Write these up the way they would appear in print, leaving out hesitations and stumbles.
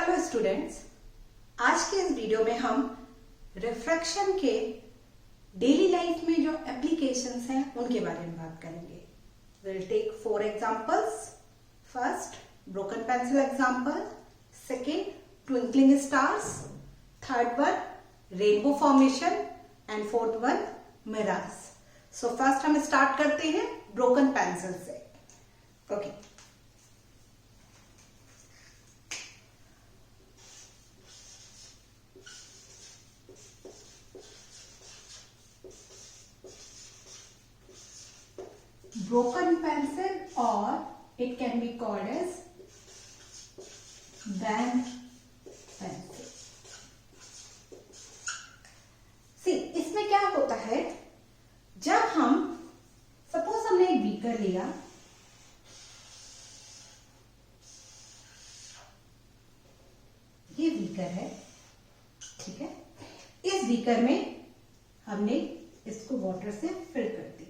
Hello students, आज के इस वीडियो में हम रिफ्रैक्शन के डेली लाइफ में जो एप्लीकेशंस हैं उनके बारे में बात करेंगे। Will take 4 examples. First, broken pencil example. Second, twinkling stars. Third one, rainbow formation. And fourth one, mirrors. So first हम स्टार्ट करते हैं ब्रोकन पेंसिल से। Okay, broken pencil or it can be called as band pencil. See, इसमें क्या होता है, जब हम सपोज हमने एक बीकर लिया, ये बीकर है, ठीक है। इस बीकर में हमने इसको वाटर से फिल कर दिया।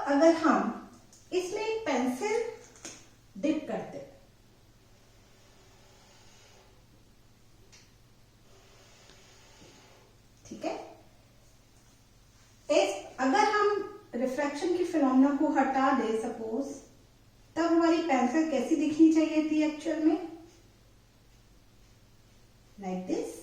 अगर हम इसमें एक पेंसिल डिप करते, ठीक है, अगर हम रिफ्रैक्शन की फिनोमेना को हटा दे सपोज, तब हमारी पेंसिल कैसी दिखनी चाहिए थी एक्चुअल में? लाइक दिस,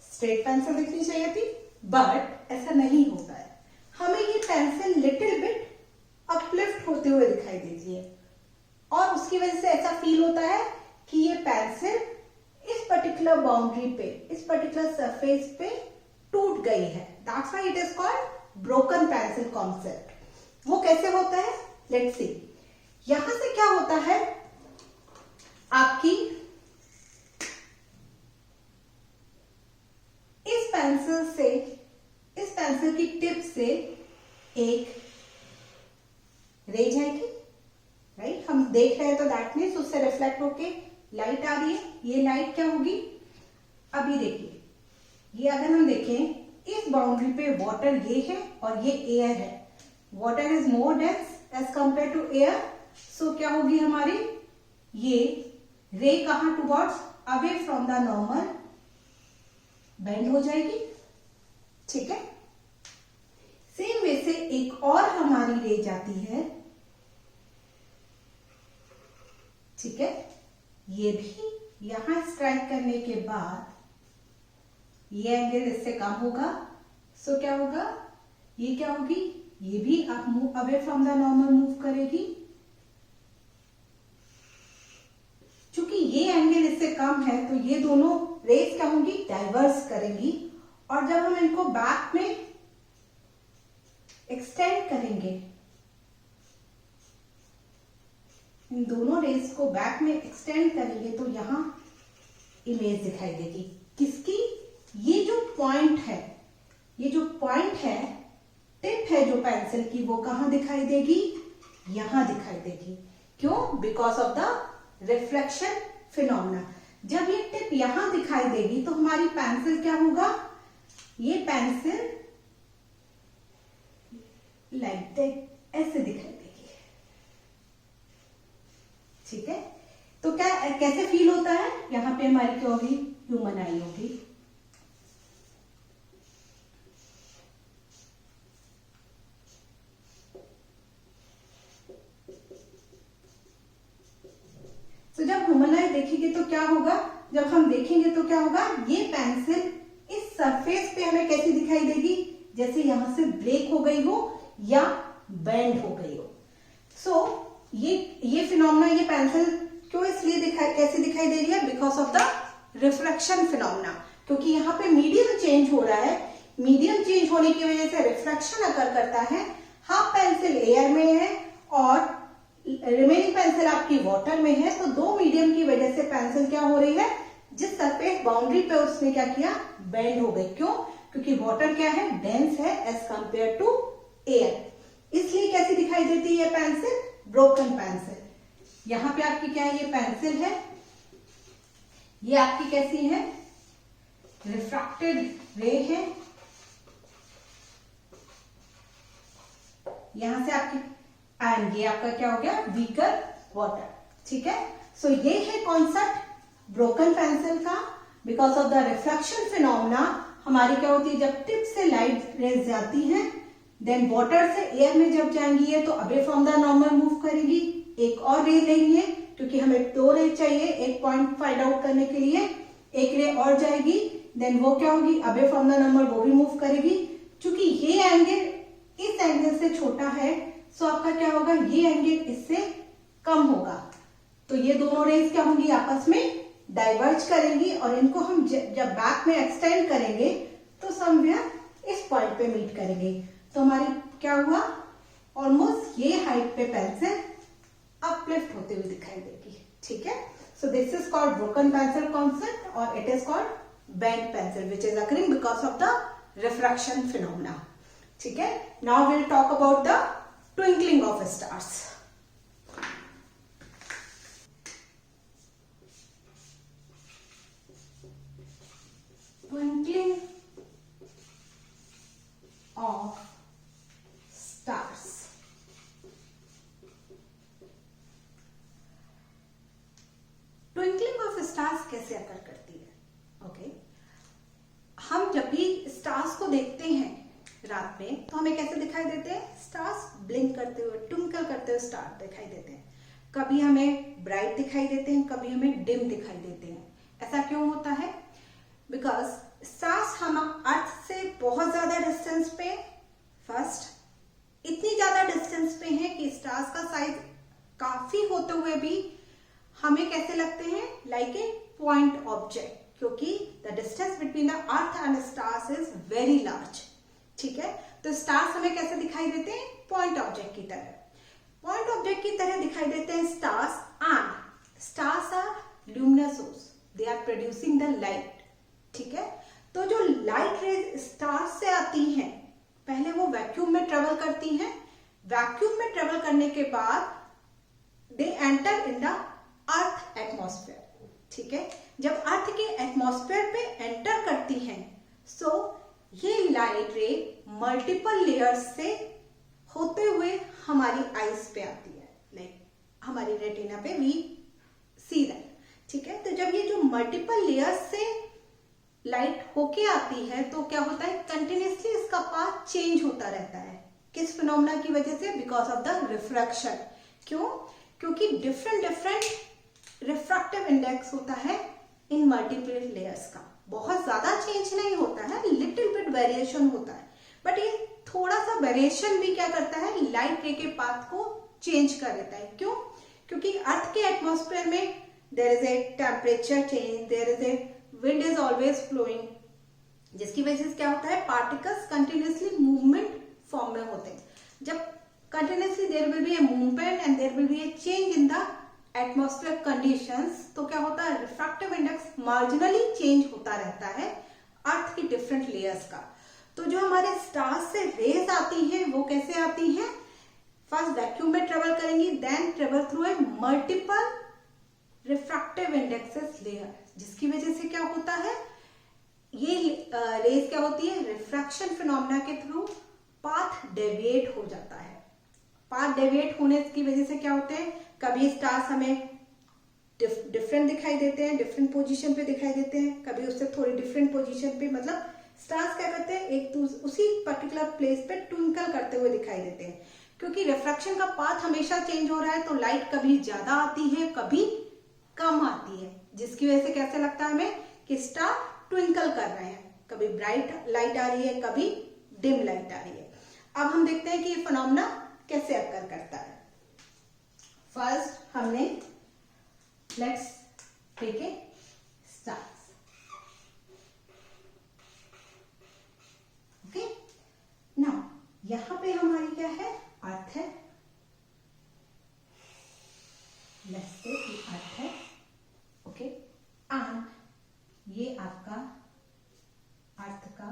स्ट्रेट पेंसिल दिखनी चाहिए थी, बट ऐसा नहीं होता है। हमें ये पेंसिल लिटिल बिट अपलिफ्ट होते हुए दिखाई देती है और उसकी वजह से ऐसा फील होता है कि ये पेंसिल इस पर्टिकुलर बाउंड्री पे, इस पर्टिकुलर सरफेस पे टूट गई है। That's why it is called broken pencil concept. वो कैसे होता है, लेट्स सी। यहां से क्या होता है, आपकी इस पेंसिल की टिप से एक रे जाएगी, राइट। हम देख रहे हैं तो दैट मीन्स उससे रिफ्लेक्ट होके लाइट आ रही है। ये लाइट क्या होगी, अभी देखिए, ये अगर हम देखें इस बाउंड्री पे वाटर ये है और ये एयर है। Water is more dense as compare to air, so क्या होगी हमारी ये रे कहां towards away from the normal bend हो जाएगी, ठीक है। सेम वे से एक और हमारी रे जाती है, ठीक है। ये भी यहां स्ट्राइक करने के बाद ये एंगल इससे कम होगा, सो क्या होगा, ये क्या होगी, ये भी अब move away from the normal move करेगी। चूंकि ये एंगल इससे कम है तो ये दोनों रेस क्या होंगी, डाइवर्स करेंगी। और जब हम इनको बैक में एक्सटेंड करेंगे, इन दोनों रेस को बैक में एक्सटेंड करेंगे तो यहां इमेज दिखाई देगी किसकी, ये जो पॉइंट है, ये जो पॉइंट है, टिप है जो पेंसिल की, वो कहां दिखाई देगी, यहां दिखाई देगी। क्यों? Because of the reflection phenomena. जब ये टिप यहां दिखाई देगी तो हमारी पेंसिल क्या होगा, ये पेंसिल लाइक दैट ऐसे दिखाई देगी, ठीक है। तो क्या कैसे फील होता है, यहां पे हमारी क्या होगी, ह्यूमन आई होगी। तो जब ह्यूमन आई देखेंगे तो क्या होगा, जब हम देखेंगे तो क्या होगा, ये पेंसिल इस सरफेस पे हमें कैसी दिखाई देगी, जैसे यहां से ब्रेक हो गई हो या बेंड हो गई हो। सो ये फिनोमेना, ये पेंसिल क्यों इसलिए कैसी दिखाई दे रही है, because of the refraction phenomena. क्योंकि यहाँ पे मीडियम चेंज हो रहा है, मीडियम चेंज होने की वजह से रिफ्रैक्शन अकर करता है। हाफ पेंसिल एयर में है और रिमेनिंग पेंसिल आपकी वाटर में है, तो दो मीडियम की वजह से पेंसिल क्या हो रही है, जिस सरफेस बाउंड्री पे उसने क्या किया, बेंड हो गई। क्यों? क्योंकि वाटर क्या है, डेंस है एज कंपेयर टू एयर। इसलिए कैसी दिखाई देती है पेंसिल, ब्रोकन पेंसिल। यहां पे आपकी क्या है, ये पेंसिल है, ये आपकी कैसी है, रिफ्रैक्टेड रे है, यहां से आपकी, एंड ये आपका क्या हो गया, वीकर वाटर। ठीक है, सो ये है कॉन्सेप्ट ब्रोकन पेंसिल का। Because of the reflection phenomena हमारी क्या होती है, जब टिप से लाइट रेज जाती है, देन वाटर से एयर में जब जाएंगी है तो away from the normal move करेगी, एक और रे लेंगे क्योंकि हमें 2 रे चाहिए एक पॉइंट फाइंड आउट करने के लिए, एक रे और जाएगी, देन वो क्या होगी, अवे फ्रॉम द नॉर्मल वो भी मूव करेगी। क्योंकि ये एंगल इस एंगल से छोटा है, सो आपका क्या होगा, ये एंगल इससे कम होगा, तो ये दोनों रेज क्या होंगी, आपस में डाइवर्ज करेंगी, और इनको हम जब बैक में एक्सटेंड करेंगे तो समवेयर इस पॉइंट पे मीट करेंगे। तो हमारी क्या हुआ, ऑलमोस्ट ये हाइट पे पेंसिल अपलिफ्ट होते हुए दिखाई देगी। ठीक है, so this is called broken pencil concept, और it is called bent pencil which is occurring because of the refraction phenomena. ठीक है, now will talk about the twinkling of stars. Twinkling of stars. Twinkling of stars कैसे occur करती है? Okay, हम जब भी stars को देखते हैं रात में तो हमें कैसे दिखाई देते हैं, स्टार्स ब्लिंक करते हुए, ट्विंकल करते हुए स्टार दिखाई देते हैं। कभी हमें ब्राइट दिखाई देते हैं, कभी हमें डिम दिखाई देते हैं। ऐसा क्यों होता है? बिकॉज स्टार्स हम अर्थ से बहुत ज्यादा डिस्टेंस पे, फर्स्ट इतनी ज्यादा डिस्टेंस पे हैं कि स्टार्स का साइज काफी होते हुए भी हमें कैसे लगते हैं, लाइक ए पॉइंट ऑब्जेक्ट, क्योंकि the distance between the earth and stars is very large. ठीक है, तो स्टार्स हमें कैसे दिखाई देते हैं, पॉइंट ऑब्जेक्ट की तरह, पॉइंट ऑब्जेक्ट की तरह दिखाई देते हैं stars. And stars are luminous source, they are producing the light. ठीक है, तो जो लाइट रेज स्टार से आती हैं, पहले वो वैक्यूम में ट्रेवल करती हैं, वैक्यूम में ट्रेवल करने के बाद they enter in the earth atmosphere. ठीक है, जब अर्थ के एटमॉस्फेयर पे एंटर करती हैं, सो ये लाइट रे मल्टीपल लेयर्स से होते हुए हमारी आईज पे आती है, लाइक हमारी रेटिना पे वी सी दैट। ठीक है, तो जब ये जो मल्टीपल लेयर्स से लाइट होके आती है तो क्या होता है, कंटिन्यूसली इसका पाथ चेंज होता रहता है। किस फिनोमेना की वजह से? Because of the refraction. क्यों? क्योंकि डिफरेंट रिफ्रैक्टिव इंडेक्स होता है इन मल्टीपल लेयर्स का, बहुत ज्यादा चेंज नहीं होता है, लिटिल बिट वेरिएशन होता है, बट ये थोड़ा सा वेरिएशन भी क्या करता है, लाइट रे के पाथ को चेंज कर देता है। क्यों? क्योंकि अर्थ के एटमॉस्फेयर में there is a temperature change, there is a wind is always flowing, जिसकी वजह से क्या होता है, पार्टिकल्स कंटिन्यूसली मूवमेंट फॉर्म में होते हैं। जब continuously there will be a movement and there will be a change in the atmosphere conditions, तो क्या होता है, रिफ्रैक्टिव इंडेक्स मार्जिनली चेंज होता रहता है अर्थ की डिफरेंट लेयर्स का। तो जो हमारे स्टार्स से रेज आती हैं वो कैसे आती हैं, फर्स्ट वैक्यूम में ट्रेवल करेंगी, then travel through a multiple refractive indexes layer, जिसकी वजह से क्या होता है, ये रेज क्या होती है, रिफ्रैक्शन फिनोमेना के थ्रू पाथ डेविएट हो जाता है। पाथ डेविएट होने की वजह से क्या होते हैं, कभी स्टार्स हमें डिफरेंट दिखाई देते हैं, डिफरेंट पोजीशन पे दिखाई देते हैं, कभी उससे थोड़ी डिफरेंट पोजीशन पे, मतलब स्टार्स क्या करते हैं, एक उसी पर्टिकुलर प्लेस पे ट्विंकल करते हुए दिखाई देते हैं। क्योंकि रिफ्रैक्शन का पाथ हमेशा चेंज हो रहा है, तो लाइट कभी ज्यादा आती है, कभी कम आती है, जिसकी वजह से कैसे लगता है हमें कि स्टार ट्विंकल कर रहे हैं, कभी ब्राइट लाइट आ रही है, कभी डिम लाइट आ रही है। अब हम देखते हैं कि ये फिनोमेना कैसे अकर करता है। फर्स्ट हमने let's take a stars, okay, now यहां पे हमारी क्या है, अर्थ है, लेट्स से अर्थ है, ओके, एंड ये आपका अर्थ का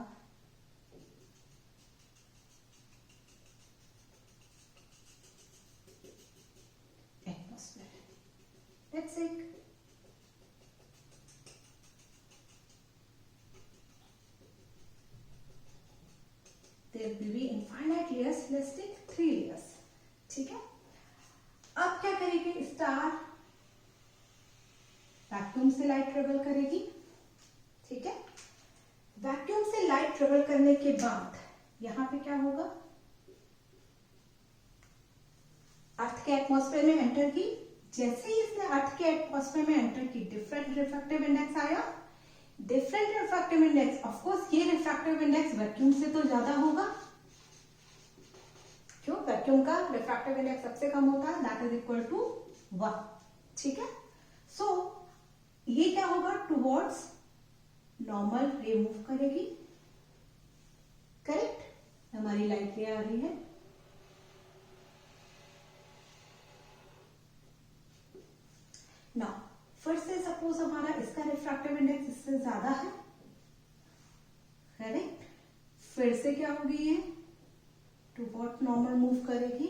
atmosphere, let's say it will be infinite layers. Let's take 3 layers. ठीक है, अब क्या करेगी स्टार, वैक्यूम से लाइट ट्रेवल करेगी. ठीक है, वैक्यूम से लाइट ट्रेवल करने के बाद यहां पे क्या होगा, अर्थ के एटमॉस्फेयर में एंटर की. जैसे ही इसने अर्थ के एटमॉस्फेयर में एंटर की, डिफरेंट रिफ्रैक्टिव इंडेक्स आया. Different refractive index, of course ये रिफ्रैक्टिव इंडेक्स वैक्यूम से तो ज्यादा होगा. क्यों? वैक्यूम का रिफ्रैक्टिव इंडेक्स सबसे कम होता है, दैट इज इक्वल टू 1. ठीक है, सो ये क्या होगा, टुवर्ड्स नॉर्मल रे मूव करेगी. करेक्ट, हमारी लाइट रे आ रही है. नाउ फिर से सपोज हमारा इसका रिफ्रैक्टिव इंडेक्स इससे ज्यादा है. करेक्ट, फिर से क्या होगी, ये टुवर्ड नॉर्मल मूव करेगी.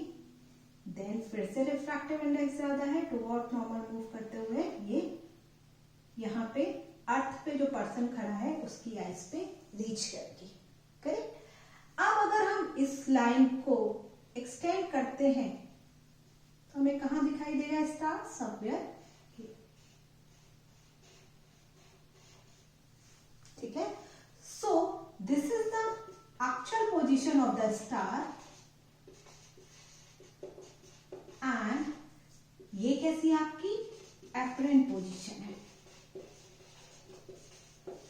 देन फिर से रिफ्रैक्टिव इंडेक्स ज्यादा है, टुवर्ड नॉर्मल मूव करते हुए ये यहाँ पे अर्थ पे जो पर्सन खड़ा है उसकी आइज पे रीच करेगी. करेक्ट, अब अगर हम इस लाइन को एक्सटेंड करते हैं तो हमें कहां दिखाई देगा स्टार, समवेयर. ठीक है, so this is the actual position of the star and ये कैसी आपकी एपरेंट पोजीशन है.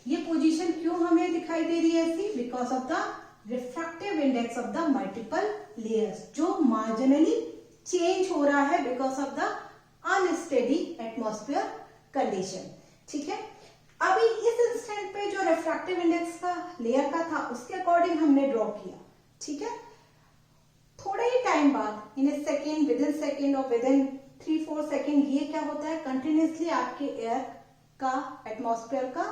ये पोजीशन क्यों हमें दिखाई दे रही है ऐसी, because of the refractive index of the multiple layers, जो मार्जिनली चेंज हो रहा है because of the unsteady atmosphere condition. ठीक है, अभी इस इंस्टेंट पे जो रिफ्रैक्टिव इंडेक्स का लेयर का था उसके अकॉर्डिंग हमने ड्रॉ किया. ठीक है, थोड़े ही टाइम बाद, इन ए सेकेंड, विद इन सेकेंड और विद इन 3-4 सेकेंड, ये क्या होता है, कंटिन्यूसली आपके एयर का, एटमॉस्फेयर का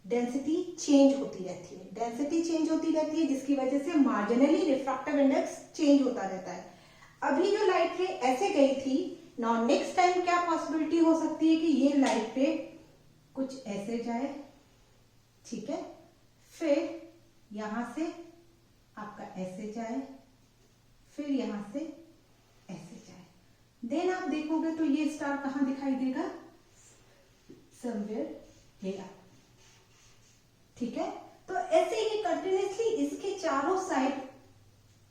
डेंसिटी चेंज होती रहती है. डेंसिटी चेंज होती रहती है जिसकी वजह से मार्जिनली रिफ्रैक्टिव इंडेक्स चेंज होता रहता है. अभी जो लाइट रे ऐसे गई थी, नाउ नेक्स्ट टाइम क्या पॉसिबिलिटी हो सकती है कि ये लाइट रे कुछ ऐसे जाए. ठीक है, फिर यहां से आपका ऐसे जाए, फिर यहां से ऐसे जाए. देन आप देखोगे तो ये स्टार कहां दिखाई देगा, समवेयर हियर. ठीक है, तो ऐसे ही कंटिन्यूसली इसके चारों साइड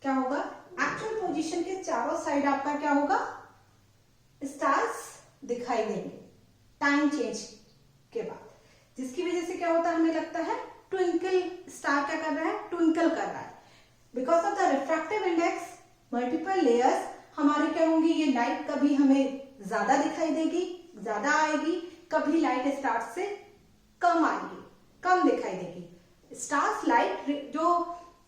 क्या होगा, एक्चुअल पोजीशन के चारों साइड आपका क्या होगा, स्टार्स दिखाई देंगे टाइम चेंज के बाद. जिसकी वजह से क्या होता है, हमें लगता है ट्विंकल, स्टार क्या कर रहा है, ट्विंकल कर रहा है. Because of the refractive index multiple layers, हमारे क्या होंगे, ये लाइट कभी हमें ज्यादा दिखाई देगी, ज्यादा आएगी, कभी लाइट स्टार्स से कम आएगी, कम दिखाई देगी. स्टार्स लाइट जो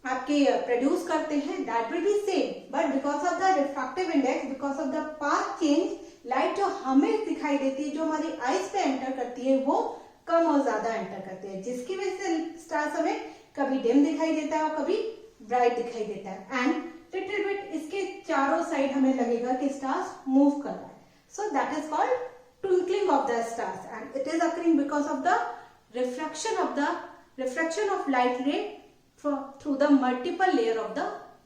आपके प्रोड्यूस करते हैं that will be same, but because of the refractive index, because of the path change, light जो हमें दिखाई देती है, जो हमारी आईज पे एंटर करती है, वो कम और ज्यादा एंटर करती है. जिसकी वजह से स्टार्स हमें कभी डिम दिखाई देता है और कभी ब्राइट दिखाई देता है. एंड लिटिल बिट इसके चारों साइड हमें लगेगा कि स्टार्स मूव कर रहा है. So that is called twinkling of the stars and it is occurring because of the refraction of light ray through the multiple layer of the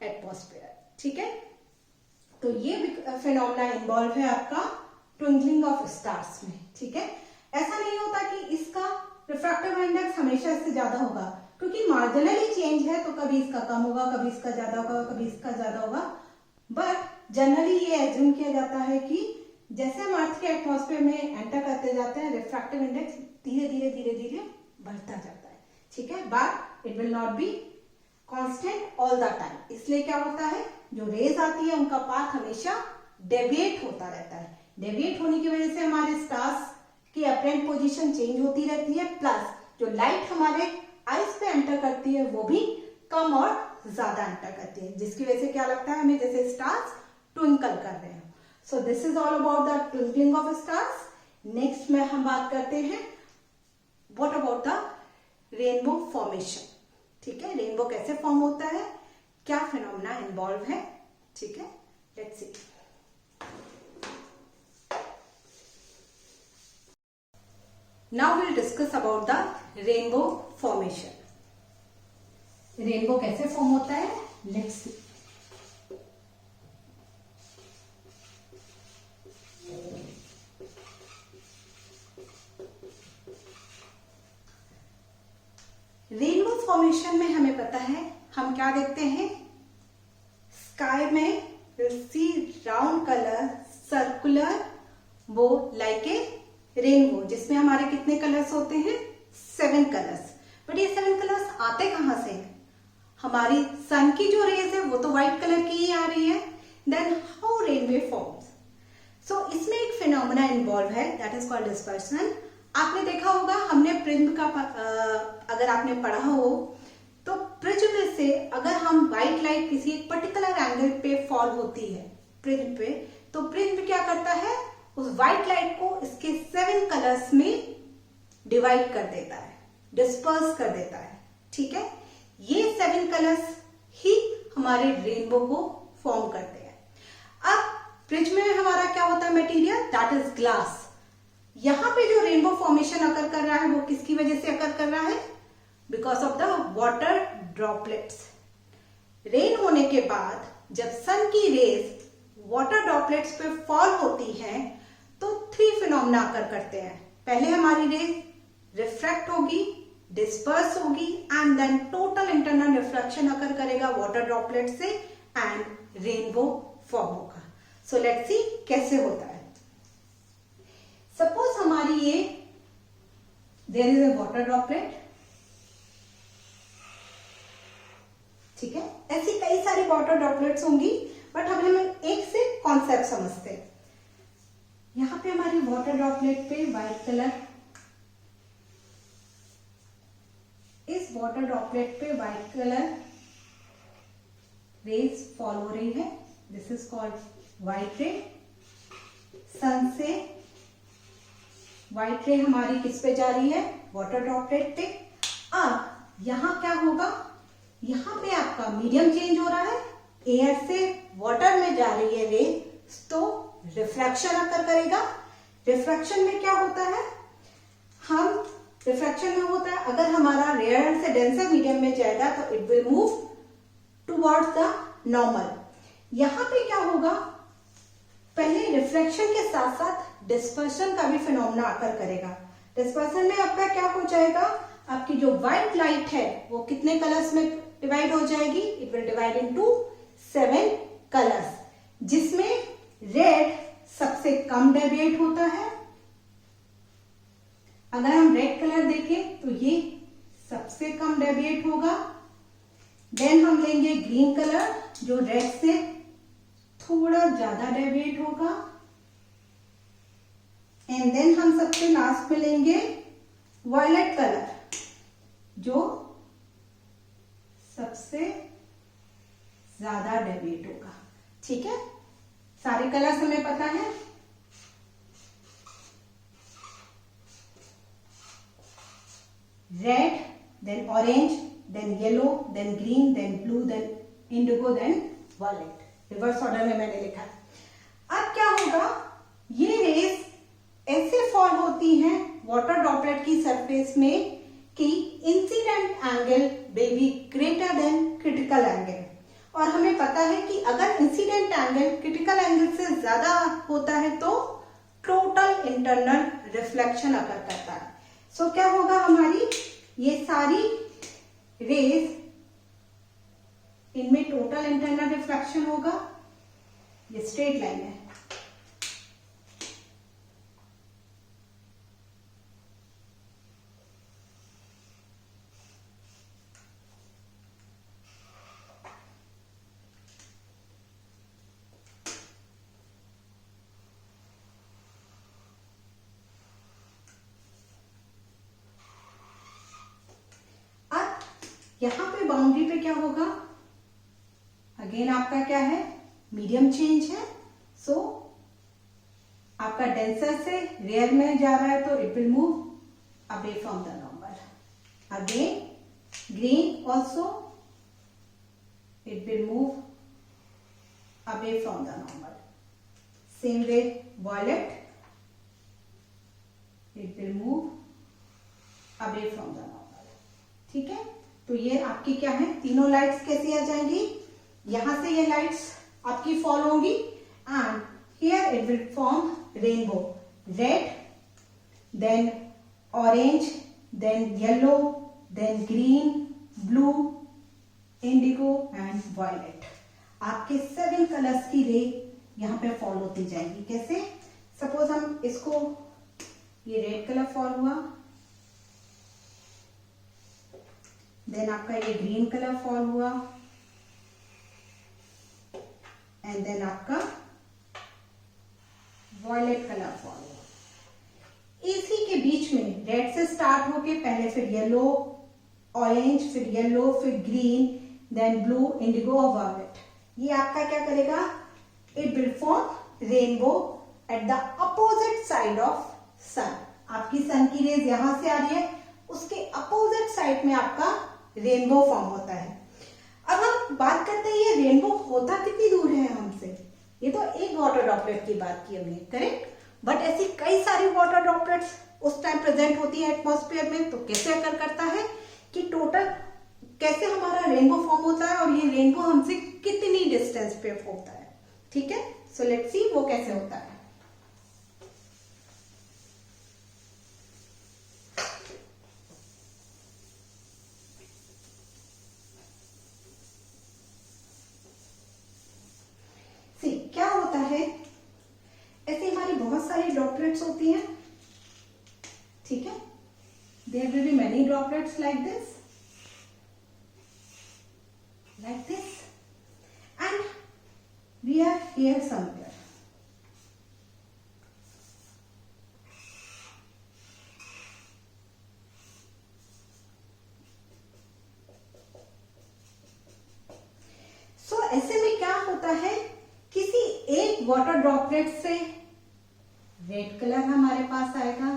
atmosphere. ठीक है, तो ये फिनोमेना इन्वॉल्व है आपका ट्विंकलिंग ऑफ स्टार्स में. ठीक है, ऐसा नहीं होता कि इसका रिफ्रैक्टिव इंडेक्स हमेशा इससे ज्यादा होगा, क्योंकि मार्जिनली चेंज है, तो कभी इसका कम होगा, कभी इसका ज्यादा होगा, कभी इसका ज्यादा होगा. बट जनरली ये एज्यूम किया जाता है कि जैसे हम अर्थ के एटमॉस्फेयर में एंटर करते जाते हैं, रिफ्रैक्टिव इंडेक्स धीरे धीरे धीरे धीरे बढ़ता जाता है. ठीक है, but it will not be constant all the time. इसलिए क्या होता है, जो रेज आती है उनका पाथ हमेशा डेविएट होता रहता है. डेविएट होने की वजह से हमारे स्टार्स की अपरेंट पोजीशन चेंज होती रहती है, प्लस जो लाइट हमारे आइज पे एंटर करती है वो भी कम और ज्यादा एंटर करती है, जिसकी वजह से क्या लगता है हमें जैसे स्टार्स ट्विंकल कर रहे हैं. सो this is all about the twinkling of stars. Next में हम बात करते हैं what about the rainbow formation. ठीक है, रेनबो कैसे फॉर्म होता है, क्या फिनोमेना इन्वॉल्व है. ठीक है, let's C. Now will discuss about the rainbow formation. Rainbow कैसे फॉर्म होता है, लेट्स सी। रेनबो फॉर्मेशन में हमें पता है हम क्या देखते हैं, स्काई में सी राउंड कलर सर्कुलर वो लाइक ए रेनबो, जिसमें हमारे कितने कलर्स होते हैं, 7 कलर्स। बट ये 7 कलर्स आते कहां से, हमारी सन की जो रेज है वो तो व्हाइट कलर की ही आ रही है। देन हाउ रेनबो फॉर्म्स, सो इसमें एक फिनोमेना इन्वॉल्व है दैट इज कॉल्ड डिस्पर्सन। आपने देखा होगा, हमने प्रिज्म का अगर आपने पढ़ा हो तो प्रिज्म से अगर हम व्हाइट लाइट किसी एक पर्टिकुलर एंगल पे फॉल होती है प्रिज्म पे, तो प्रिज्म क्या करता है, उस व्हाइट लाइट को इसके 7 कलर्स में डिवाइड कर देता है, डिस्पर्स कर देता है। ठीक है, ये 7 कलर्स ही हमारे रेनबो को फॉर्म करते हैं। अब प्रिज्म में हमारा क्या होता है मटेरियल, दैट इज ग्लास। यहां पे जो रेनबो फॉर्मेशन अकर कर रहा है वो किसकी वजह से अकर कर रहा है, because of the water droplets. Rain होने के बाद जब सन की रेज वाटर ड्रॉपलेट्स पे फॉल होती हैं तो 3 फिनोमेना अकर करते हैं। पहले हमारी रेज रिफ्रैक्ट होगी, डिस्पर्स होगी and then total internal reflection occur करेगा वाटर ड्रॉपलेट से एंड रेनबो फॉर्म होगा। सो लेट्स सी कैसे होता है। सपोज हमारी ये there is a water droplet, ठीक है, ऐसी कई सारी वाटर ड्रॉपलेट्स होंगी, बट हम एक से कॉन्सेप्ट समझते हैं। यहां पे हमारी वाटर ड्रॉपलेट पे व्हाइट कलर, इस वाटर ड्रॉपलेट पे व्हाइट कलर रेज फॉल हो रही है, दिस इज कॉल्ड व्हाइट रे। सन से व्हाइट रे हमारी किस पे जा रही है, वाटर ड्रॉपलेट पे। अब यहां क्या होगा, यहां पे आपका मीडियम चेंज हो रहा है, एयर से वाटर में जा रही है रे, तो रिफ्रैक्शन अकर करेगा। रिफ्रैक्शन में क्या होता है, हम रिफ्रैक्शन में होता है अगर हमारा रेयर से डेंसर मीडियम में जाएगा तो it will move towards the normal. यहां पे क्या होगा, पहले रिफ्लेक्शन के साथ साथ डिस्पर्शन का भी फिनोमेना अकर करेगा। डिस्पर्शन में आपका क्या हो जाएगा, आपकी जो व्हाइट लाइट है वो कितने कलर्स में डिवाइड हो जाएगी, it will divide into 7 colours, जिसमें रेड सबसे कम डेविएट होता है। अगर हम रेड कलर देखें तो ये सबसे कम डेविएट होगा। देन हम लेंगे ग्रीन कलर जो रेड से थोड़ा ज्यादा डेविएट होगा, एंड देन हम सबसे लास्ट में लेंगे वायलेट कलर जो सबसे ज्यादा डेविएट होगा। ठीक है, सारे कलर्स हमें पता है। Red, then orange, then yellow, then green, then blue, then indigo, then violet. Reverse order में मैंने लिखा है। अब क्या होगा, ये रेस ऐसे फॉल होती हैं वाटर ड्रॉपलेट की सरफेस में कि incident angle may be greater than critical angle. और हमें पता है कि अगर इंसिडेंट एंगल क्रिटिकल एंगल से ज्यादा होता है तो टोटल इंटरनल रिफ्लेक्शन अकर करता है। सो क्या होगा, हमारी ये सारी रेस, इनमें टोटल इंटरनल रिफ्लेक्शन होगा। ये स्ट्रेट लाइन है, यहां पे बाउंड्री पे क्या होगा, अगेन आपका क्या है, मीडियम चेंज है। सो आपका डेंसर से रेयर में जा रहा है तो it will move away from the normal. Again green also it will move away from the normal. Same way violet, it will move away from the normal. ठीक है, तो ये आपकी क्या है, तीनों लाइट्स कैसी आ जाएंगी, यहां से ये लाइट्स आपकी फॉल होंगी and here it will form rainbow, red, then orange, then yellow, then green, blue, indigo and violet. आपके 7 कलर्स की रे यहाँ पे फॉल होती जाएगी। कैसे? सपोज हम इसको, ये रेड कलर फॉल हुआ, देन आपका ये ग्रीन कलर फॉल हुआ, एंड देन आपका वॉयलेट कलर फॉल हुआ। इसी के बीच में रेड से स्टार्ट होके पहले फिर येलो, ऑरेंज, फिर येलो, फिर ग्रीन, देन ब्लू, इंडिगो और वॉयलेट। ये आपका क्या करेगा? It will form rainbow at the opposite side of sun. आपकी सन की रेज यहां से आ रही है, उसके अपोजिट साइड में आपका रेनबो फॉर्म होता है। अब हम बात करते हैं ये रेनबो होता कितनी दूर है हमसे। ये तो एक वाटर ड्रॉपलेट की बात की हमने, करेक्ट, बट ऐसी कई सारी वाटर ड्रॉपलेट्स उस टाइम प्रेजेंट होती है एटमॉस्फेयर में। तो कैसे अकर करता है कि टोटल कैसे हमारा रेनबो फॉर्म होता है और ये रेनबो हमसे कितनी डिस्टेंस पे होता है। ठीक है, सो लेट्स सी वो कैसे होता है। सी क्या होता है, ऐसे हमारी बहुत सारी ड्रॉपलेट्स होती हैं। ठीक है, there will be many droplets like this, and we are here somewhere. So ऐसे में क्या होता है, किसी एक वाटर ड्रॉपलेट से रेड कलर हमारे पास आएगा,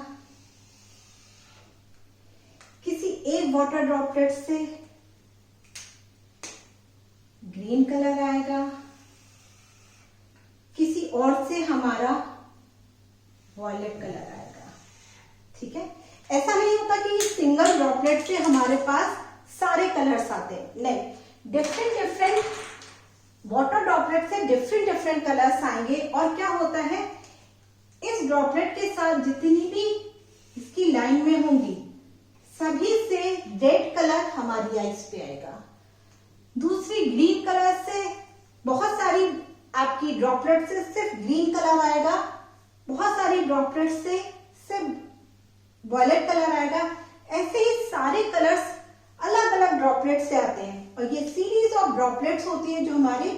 किसी एक वाटर ड्रॉपलेट से ग्रीन कलर आएगा, किसी और से हमारा वॉयलेट कलर आएगा। ठीक है, ऐसा नहीं होता कि सिंगल ड्रॉपलेट से हमारे पास सारे कलर्स आते हैं, नहीं, डिफरेंट वाटर ड्रॉपलेट से डिफरेंट कलर्स आएंगे। और क्या होता है, इस ड्रॉपलेट के साथ जितनी भी इसकी लाइन में होंगी सभी से रेड कलर हमारी आइज पे आएगा, दूसरी ग्रीन कलर से, बहुत सारी आपकी ड्रॉपलेट से सिर्फ ग्रीन कलर आएगा, बहुत सारी ड्रॉपलेट से सिर्फ वॉयलेट कलर आएगा। ऐसे ही सारे कलर्स अलग अलग ड्रॉपलेट से आते हैं और ये सीरीज ऑफ ड्रॉपलेट्स होती है जो हमारे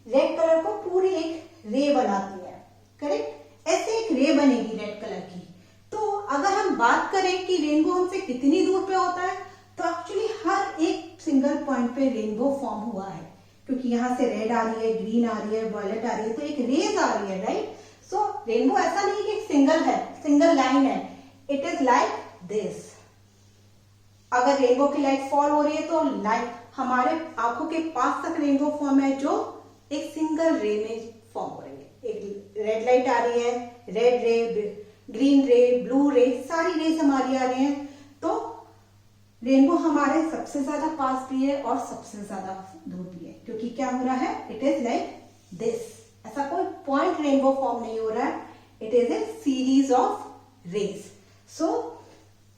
रेड कलर को पूरी एक रे बनाती है। करेक्ट, ऐसे एक रे बनेगी रेड कलर की। तो अगर हम बात करें कि रेनबो हमसे कितनी दूर पे होता है, तो एक्चुअली हर एक सिंगल पॉइंट पे रेनबो फॉर्म हुआ है, क्योंकि यहां से रेड आ रही है, ग्रीन आ रही है, वॉयलेट आ रही है, तो एक रेज आ रही है, राइट। सो रेनबो ऐसा नहीं कि एक सिंगल है, सिंगल लाइन है, इट इज लाइक दिस। अगर रेनबो की लाइट फॉल हो रही है तो लाइट हमारे आंखों के पास तक रेनबो फॉर्म है जो एक सिंगल रे में फॉर्म हो रही है। एक रेड लाइट आ रही है, रेड रे, ग्रीन रे, ब्लू रे, सारी रेस हमारी आ रही हैं। तो रेनबो हमारे सबसे ज्यादा पास भी है और सबसे ज्यादा दूर भी है, क्योंकि क्या हो रहा है, इट इज लाइक दिस। ऐसा कोई पॉइंट रेनबो फॉर्म नहीं हो रहा है, it is a series of rays. So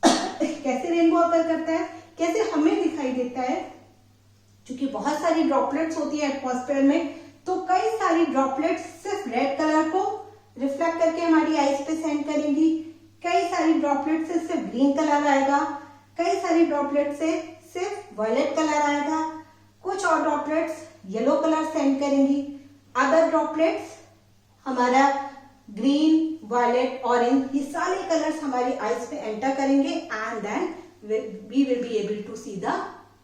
कैसे रेनबो अकर करता है, कैसे हमें दिखाई देता है, क्योंकि बहुत सारी ड्रॉपलेट्स होती है एटमॉस्फेयर में, तो कई सारी ड्रॉपलेट्स सिर्फ रेड कलर को रिफ्लेक्ट करके हमारी आईज पे सेंड करेंगी, कई सारी ड्रॉपलेट से सिर्फ ग्रीन कलर आएगा, कई सारी ड्रॉपलेट से सिर्फ वॉयलेट कलर आएगा, कुछ और ड्रॉपलेट्स येलो कलर सेंड करेंगी, अदर ड्रॉपलेट्स हमारा ग्रीन, वॉयलेट, ऑरेंज, ये सारे कलर्स हमारी आईज पे एंटर करेंगे and then we will be able to see the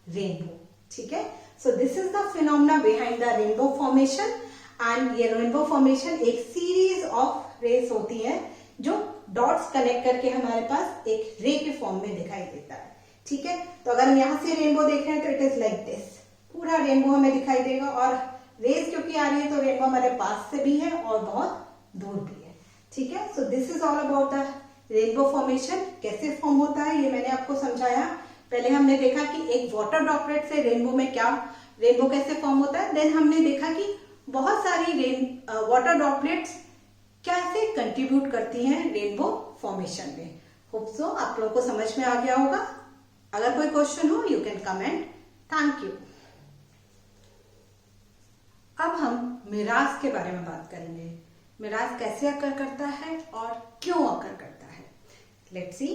rainbow. ठीक है, so this is the phenomena behind the rainbow formation. And ये रेनबो फॉर्मेशन एक सीरीज ऑफ रेस होती है जो डॉट्स कनेक्ट करके हमारे पास एक रे के फॉर्म में दिखाई देता है। ठीक है, तो अगर हम यहाँ से रेनबो देख रहे हैं तो इट इज लाइक दिस, पूरा रेनबो हमें दिखाई देगा। और रेस क्योंकि आ रही है तो रेनबो हमारे पास से भी है और बहुत दूर भी है। ठीक है, so this is all about the rainbow formation. कैसे फॉर्म होता है ये मैंने आपको समझाया। पहले हमने देखा कि एक वाटर ड्रॉपलेट से रेनबो में क्या रेनबो कैसे फॉर्म होता है। देन हमने देखा कि बहुत सारी वाटर ड्रॉपलेट्स कैसे कंट्रीब्यूट करती हैं रेनबो फॉर्मेशन में। होप सो आप लोगों को समझ में आ गया होगा। अगर कोई क्वेश्चन हो you can comment. Thank you. अब हम मिराज के बारे में बात करेंगे। मिराज कैसे अकर करता है और क्यों अकर करता है। Let's see.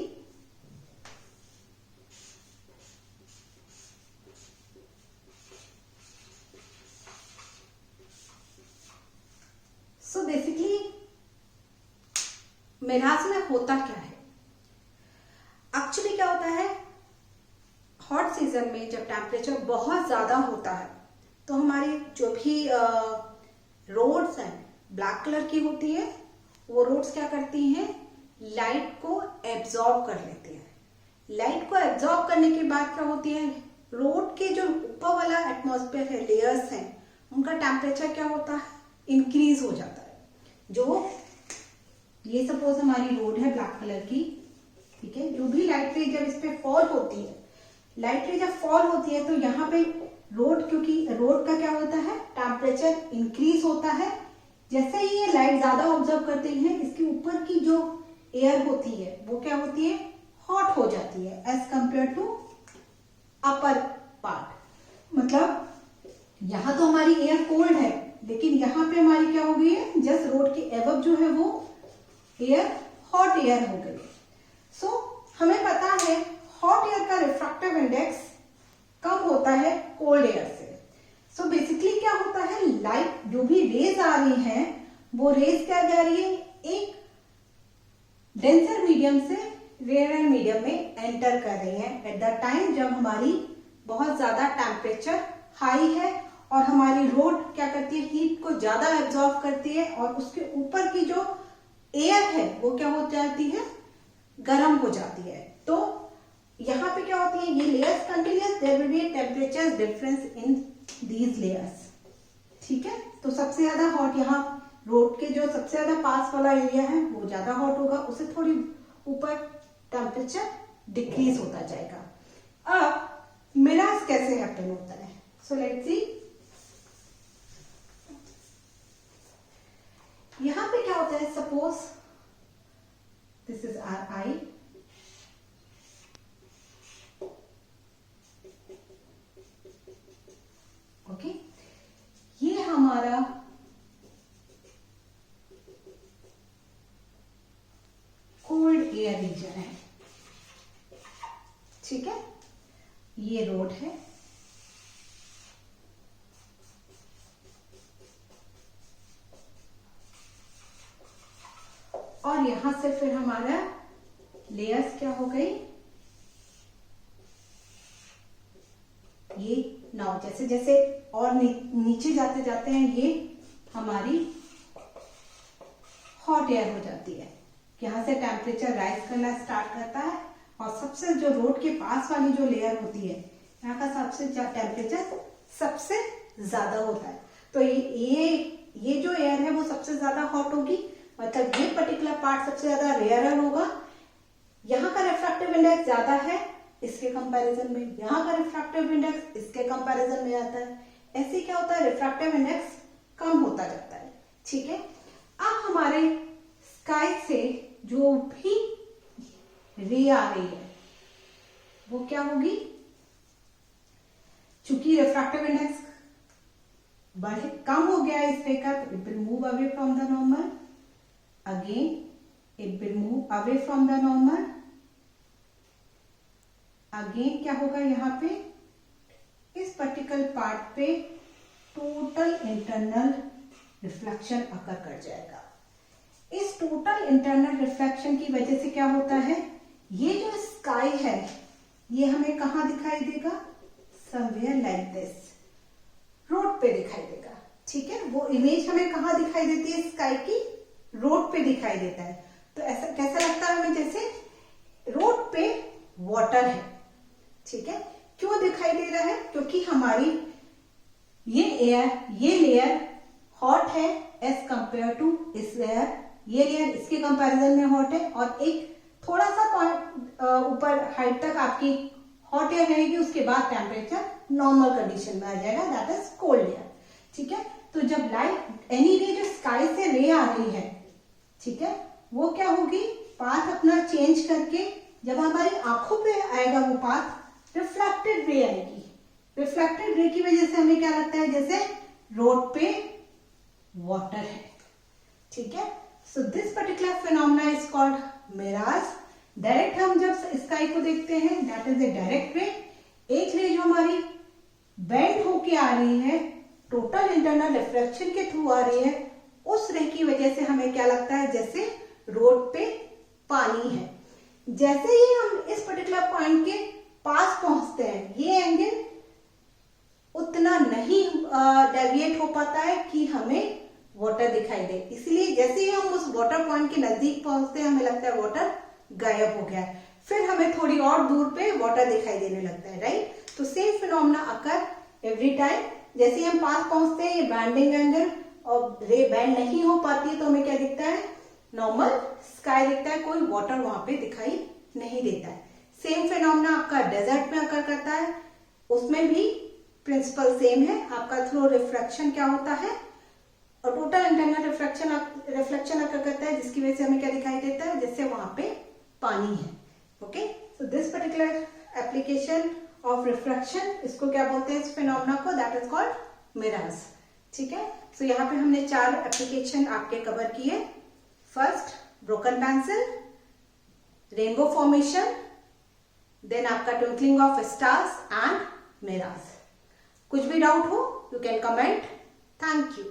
So basically mirage में होता क्या है। एक्चुअली क्या होता है, हॉट सीजन में जब टेम्परेचर बहुत ज्यादा होता है तो हमारी जो भी रोड्स हैं ब्लैक कलर की होती है, वो रोड्स क्या करती हैं, लाइट को एब्जॉर्ब कर लेती हैं। लाइट को एब्जॉर्ब करने के बाद क्या होती है, रोड के जो ऊपर वाला एटमॉस्फेयर है, लेयर्स हैं, उनका टेम्परेचर क्या होता है, इंक्रीज हो जाता है। जो ये सपोज हमारी रोड है ब्लैक कलर की, ठीक है, जो भी लाइट रे जब इस पे फॉल होती है, लाइट रे जब फॉल होती है तो यहाँ पे रोड, क्योंकि रोड का क्या होता है, टेम्परेचर इंक्रीज होता है। जैसे ही ये लाइट ज्यादा ऑब्जर्व करते हैं, इसके ऊपर की जो एयर होती है वो क्या होती है, हॉट हो जाती है as compare to upper part. मतलब यहाँ तो हमारी एयर कोल्ड है, लेकिन यहाँ पे हमारी क्या हो गई है, जस्ट रोड के एबव जो है वो एयर हॉट एयर हो गई। सो हमें पता है हॉट एयर का रिफ्रैक्टिव इंडेक्स कम होता है कोल्ड एयर से। सो बेसिकली क्या होता है, लाइट जो भी रेज आ रही हैं वो रेज क्या जा रही है, एक डेंसर मीडियम से रेयर मीडियम में एंटर कर रही है एट द टाइम जब हमारी बहुत ज्यादा टेम्परेचर हाई है और हमारी रोड क्या करती है, हीट को ज्यादा एब्जॉर्ब करती है और उसके ऊपर की जो एयर है वो क्या हो जाती है, गर्म हो जाती है। तो यहाँ पे क्या होती है, ये layers continuous, there will be a temperature difference in these layers. ठीक है, तो सबसे ज्यादा हॉट यहाँ रोड के जो सबसे ज्यादा पास वाला एरिया है वो ज्यादा हॉट होगा, उससे थोड़ी ऊपर टेम्परेचर डिक्रीज होता जाएगा। अब मिराज कैसे हैपन होता है, सो लेट्स सी। यहां पे क्या होता है, suppose this is are I, okay, ये हमारा कोल्ड एयर रीजन है, ठीक है, ये रोड है, और यहां से फिर हमारा लेयर्स क्या हो गई, ये नाउ जैसे जैसे और नीचे जाते जाते हैं ये हमारी हॉट एयर हो जाती है। यहां से टेम्परेचर राइज करना स्टार्ट करता है और सबसे जो रोड के पास वाली जो लेयर होती है, यहाँ का सबसे टेम्परेचर सबसे ज्यादा होता है। तो ये जो एयर है वो सबसे ज्यादा हॉट होगी, मतलब ये पर्टिकुलर पार्ट सबसे ज्यादा रेयरर होगा। यहाँ का रिफ्रैक्टिव इंडेक्स ज्यादा है इसके कंपैरिजन में, यहाँ का रिफ्रैक्टिव इंडेक्स इसके कंपैरिजन में आता है। ऐसे क्या होता है, रिफ्रैक्टिव इंडेक्स कम होता जाता है। ठीक है, अब हमारे स्काई से जो भी रे आ रही है वो क्या होगी, चूंकि रिफ्रैक्टिव इंडेक्स कम हो गया है इस रे का, तो it will move away from the normal, again it will move away from the normal, again क्या होगा, यहाँ पे इस पर्टिकुलर पार्ट पे टोटल इंटरनल रिफ्लेक्शन अकर कर जाएगा। इस टोटल इंटरनल रिफ्लेक्शन की वजह से क्या होता है, ये जो स्काई है ये हमें कहाँ दिखाई देगा, समवेयर लाइक दिस, रोड पे दिखाई देगा। ठीक है, वो इमेज हमें कहाँ दिखाई देती है, स्काई की रोड पे दिखाई देता है। तो ऐसा कैसा लगता है हमें, जैसे रोड पे वाटर है। ठीक है, क्यों दिखाई दे रहा है, क्योंकि हमारी ये लेयर हॉट है एज कंपेयर टू इस लेयर, ये लेयर इसके कंपैरिजन में हॉट है, और एक थोड़ा सा पॉइंट ऊपर हाइट तक आपकी हॉट एयर रहेगी, उसके बाद टेम्परेचर नॉर्मल कंडीशन में आ जाएगा, दैट इज कोल्ड एयर। ठीक है, तो जब लाइट एनी रे जो स्काई से रे आ रही है, ठीक है, वो क्या होगी, पाथ अपना चेंज करके जब हमारी आंखों पे आएगा वो पाथ, रिफ्लेक्टेड रे आएगी। रिफ्लेक्टेड रे की वजह से हमें क्या लगता है, जैसे रोड पे वाटर है। ठीक है, so this particular phenomena is called mirage. Direct हम जब स्काई को देखते हैं, दैट इज ए डायरेक्ट रे। एक रे जो हमारी बेंड होके आ रही है, टोटल इंटरनल रिफ्लेक्शन के थ्रू आ रही है, उस रे की वजह से हमें क्या लगता है, जैसे रोड पे पानी है। जैसे ही हम इस पर्टिकुलर पॉइंट के पास पहुंचते हैं, ये एंगल उतना नहीं डेविएट हो पाता है कि हमें वाटर दिखाई दे। इसलिए जैसे ही हम उस वाटर पॉइंट के नजदीक पहुंचते हैं, हमें लगता है वाटर गायब हो गया है, फिर हमें थोड़ी और दूर पे वाटर दिखाई देने लगता है, राइट। तो सेम फिनोमेना अकर एवरी टाइम। जैसे ही हम पास पहुंचते हैं, ये बैंडिंग एंगल और रे बैंड नहीं हो पाती है, तो हमें क्या दिखता है, नॉर्मल स्काई दिखता है, कोई वाटर वहां पे दिखाई नहीं देता है। सेम फिनोमेना आपका डेजर्ट में अकर करता है, उसमें भी प्रिंसिपल सेम है। आपका थ्रू रिफ्लेक्शन क्या होता है, और टोटल इंटरनल रिफ्लेक्शन अकर करता है, जिसकी वजह से हमें क्या दिखाई देता है, जैसे वहां पे पानी है। Okay, so this particular application of reflection, इसको क्या बोलते हैं, इस फिनोमेना को, दैट इज कॉल्ड मिराज। ठीक है, सो यहाँ पे हमने 4 एप्लीकेशन आपके कवर किए। First broken pencil, rainbow formation, then आपका twinkling of stars and mirage. कुछ भी डाउट हो, you can comment. Thank you.